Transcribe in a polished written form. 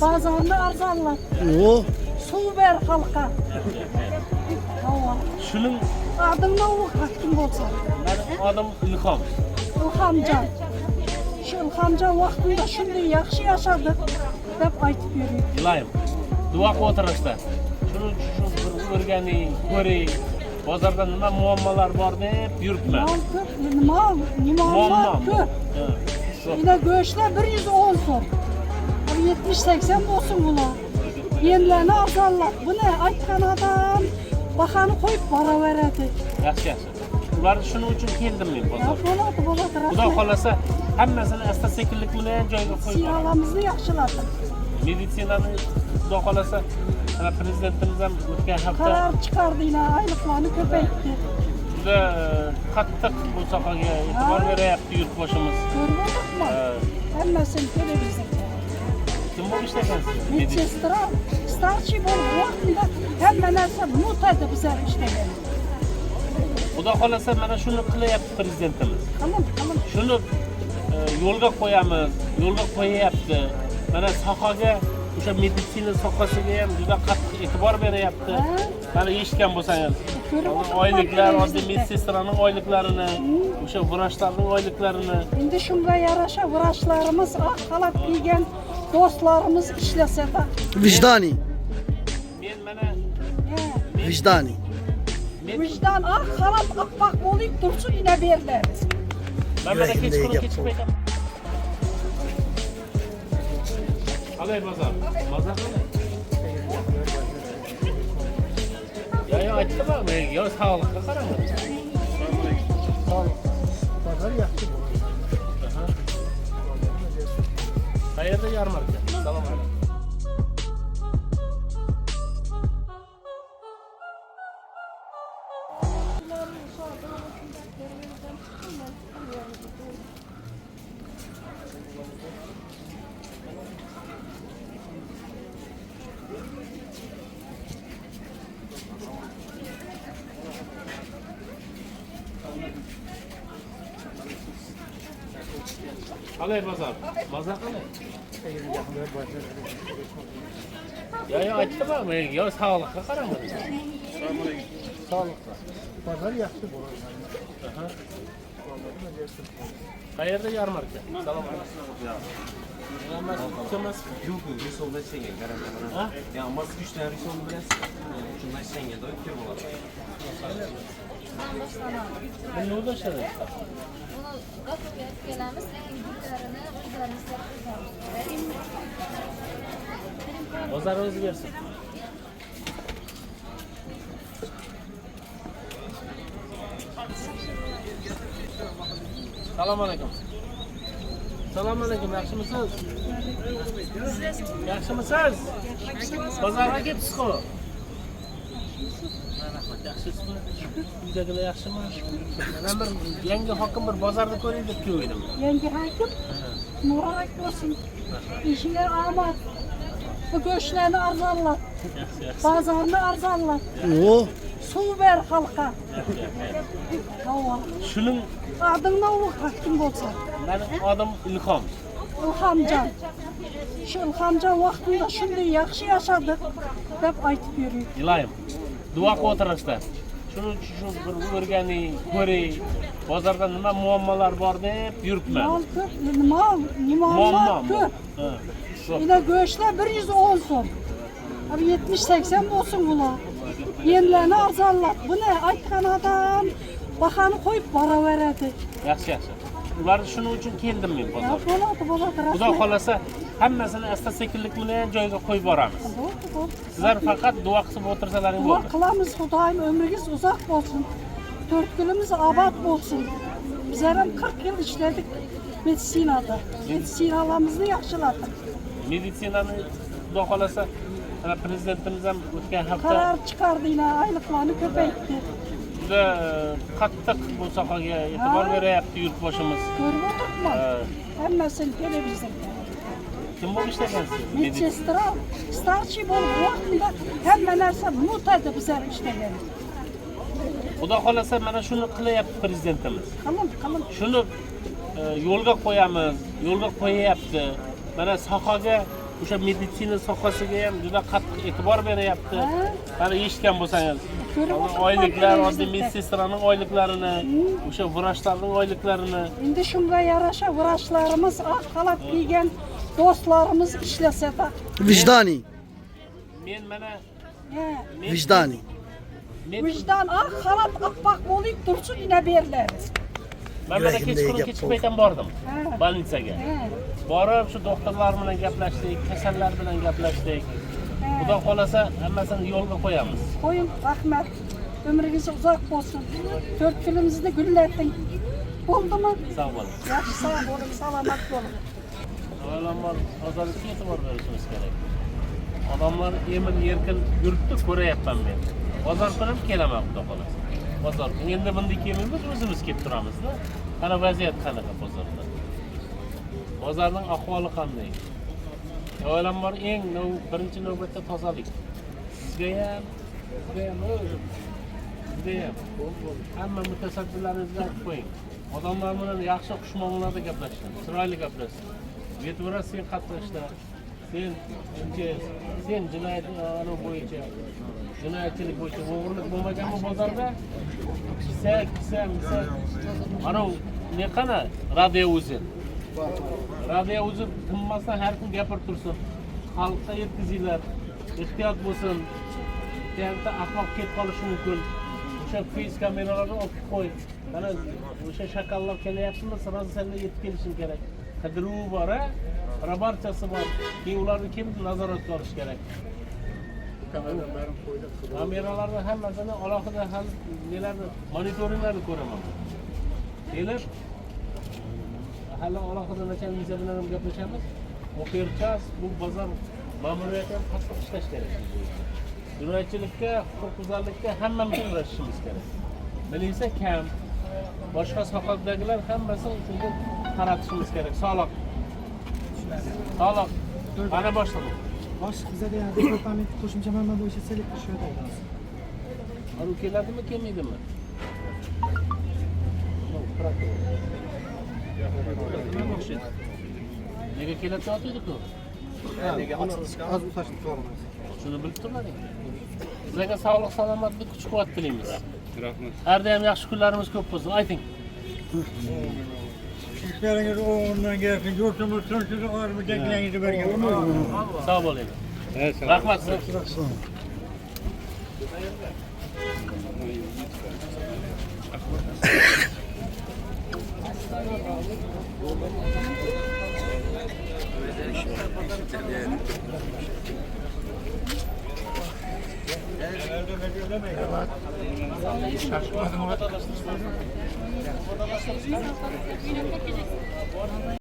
Bazarını arzanlar. O. Su ver halka. Şunun Adın ne olur hakim olsa. benim adım İlham. İlhamcan. Şu İlhamcan vaxtında şunday yaxşı yaşadık. Dep aytıp yürüyor. İlayım. Duvak oturuşta. Şunun şu örgeni, köri, bozarda nima muammolar bor deb yuribman. Mal köp, nima köp. Yine göğüşler 110 son. 70-80 olsun bula. Yenilerini azarlar. Bu ne? Aytkan adam bakanı koyup bara veredi. Yaxshi, yaxshi. Ular shuning uchun keldim men Ya bozorga. bo'ladi. Xudo xolasa hammasini asta-sekinlik bilan joyiga qo'yib boraman. Siyalamızı yaxşıladı. Meditsinani xudo xolasa mana prezidentimiz ham o'tgan hafta Karar çıkardı yine aylıklarını köpeytti. juda qattiq bu sohaga e'tibor beryapti yurtboshimiz. Görüp olduk mu? Hemmesini televizyon. Kim bo'lib ishlagansiz? Medsestra, starçı bo'lib vaqtida hamma narsa mutaydi bize ishlagan. Xudo xolasa mana shuni qilyapti prezidentimiz. Tamam. Shuni yo'lga qo'yamiz, yo'lga qo'yapti. Mana sohaga, o'sha meditsina sohasiga ham juda qattiq e'tibor beryapti. Mana eshitgan bo'lsangiz, oyliklar, oddiy medsestraning oyliklarini, o'sha vrachlarning oyliklarini. Endi shunga yarasha vrachlarimiz ak xalat kiygan do'stlarimiz ishlasa da. Vicdani. Men mana Vicdani. Vicdan ak xalat aqbaq bo'lib tursin yine beriladi. Ben böyle keçip koyacağım. Alay bazar. Bazar mı? Ya açtı mı? Ya sağlıklı karanlık. Pazar yaktı bu. Hayırlı yarmarka. Salam aleyküm. Alay bazar. Bazar kalay. Ya açtı mı? Ya sağlıklı karanlık. Sağlıklı. Pazar yaktı bu. Hayırlı yarmarka. Salam aleyküm. Mas Yok, risolda işlegen, garanti. Ha? Ya mas güçler risol bilirsin. Şundan işlegen de ötür bular. Ben ne oldu şimdi? Bunu Gato'ya gelemiz, yüklerini, özlerimiz Bozarınızı versin. Salam aleyküm. Salam aleyküm, yaxshi misiz? Yaxshi misiz? Bozorga ketdingiz-ku? Rahmat, yaxshisizmi? Uydagilar yaxshimi? Mana bir yangi hokim bir bozorda ko'ring deb keldim. Yangi hakim muborak olsun. İşine amat. Bu göçlerini arzanlar. Bazarını arzanlar. O. Su ver halka. Hava. Şunun Adın ne olur hakim olsa. benim adım İlham. İlhamcan. Şu İlhamcan vaxtında şunday yaxşı yaşadık. Dep aytıp yürüyor. İlayım. Duvak oturuşta. Şunun şu örgeni, köri, bozarda nima muammolar bor deb yuribman. Mal köp, nima köp. Yine göğüşler 110 son. 70-80 olsun bula. Yenilerini arzarlar. Bu ne? Aytkan adam bakanı koyup bara veredi. Yaxshi, yaxshi. Ular shuning uchun keldim men Ya bozorga. bo'ladi. Xudo xolasa hammasini asta-sekinlik bilan joyiga qo'yib boramiz. Bo'ldi. Sizlar faqat duo qilib o'tirsalaring Dua bo'ldi. kılamız Xudoyim ömrünüz uzak olsun. 4 günümüz abad olsun. Bizler hem 40 yıl işledik medisinada. Medisinalarımızı yaxşıladık. Meditsinani xudo xolasa mana prezidentimiz ham o'tgan hafta Karar çıkardı yine aylıklarını köpeytti. juda qattiq bu sohaga e'tibor beryapti yurtboshimiz. Görüp olduk mu? Hemmesini televizyonda. Kim bo'lib ishlagansiz? Medsestra, starçı bo'lib vaqtida hamma narsa mutaydi bize ishlagan. Xudo xolasa mana shuni qilyapti prezidentimiz. Qilin. Shuni yo'lga qo'yamiz, yo'lga qo'yapti. Mana sohaga, o'sha meditsina sohasiga ham juda qattiq e'tibor beryapti. Mana eshitgan bo'lsangiz, oyliklar, oddiy medsestraning oyliklarini, o'sha vrachlarning oyliklarini. Endi shunga yarasha vrachlarimiz oq xalat kiygan do'stlarimiz ishlasada. Vijdani. Men mana Vijdani. Vijdon oq xalat oppoq bo'lib tursin ina beriladi. Men mana kechqurun paytdan bordim больницаga. Ha. Borib shu doktorlar bilan gaplashdik, kasallar bilan gaplashdik. Xudo xolasa hammasini yo'lga qo'yamiz. Qo'ying, rahmat. Umringiz uzoq bo'lsin. 4 filmingizni gullatding. Bo'ldimi? Sog' bo'ling. Yaxshi sog' bo'ling, salomat bo'ling. Avvalambor ozolikka e'tibor berishimiz kerak. Odamlar emin-erkin yuribdi, ko'rayapman men. Bozor kuni ham kelaman, xudo xolasa. Bozor kuni endi bunday kelmaymiz, o'zimiz kelib turamiz-da. Qana vaziyat qanaqa bozorda? Bozorning ahvoli qanday? Avvalambor eng birinchi navbatda tozalik. Sizga ham hamma mutasaddilaringizga qo'ying. Odamlar bilan yaxshi xushmuomalada gaplashing, chiroyli gaplashing. Yetvara sen qattiq ishla. Sen jinoyat bo'yicha, jinoyatchilik bo'yicha o'g'irlik bo'lmaganmi bozorda? Kisa. Ana ne qana radio o'zi. Radio o'zi tinmasdan har kun gapirib tursin. Xalqqa yetkazinglar. Ehtiyot bo'lsin. Tiyakda ahmoq ketib qolishi mumkin. O'sha face kameralarni olib qo'y. Mana o'sha shakallar kelyaptimi, sirasi senga yetib kelishing kerak. Qidiruv bor, rabarchasi bor. Keyin ularni kim nazoratga olish kerak? Kameralarni hammasini alohida hal nelarni monitoringlarni ko'raman. Kelib hali alohida nachalniklar bilan ham gaplashamiz. O'qirchas bu bozor ma'muriyati ham qattiq ishlash kerak. Jinoyatchilikka, huquqbuzarlikka hammamiz kurashishimiz kerak. Militsiya kam, boshqa sohadagilar hammasini shunga qaratishimiz kerak. Soliq. Ana boshliq. Boshqa bizada yana departament qo'shimcha ma'mur bo'yicha selektor shu yerda o'tiramiz. Aru keladimi, kelmaydimi? Nega kelayotgandik-ku? Nega az ushlashni so'ramaymiz. Shuni bilib turmading. Sizlarga sog'lik, salomatlik, kuch-quvvat tilaymiz. Rahmat. Har doim yaxshi kunlarimiz ko'p bo'lsin. Ayting. İşleriniz o'rnidan gelsin, yurtimiz tinchlik olib janglaringizni bergan. Sog' bo'ling. Rahmat sizga.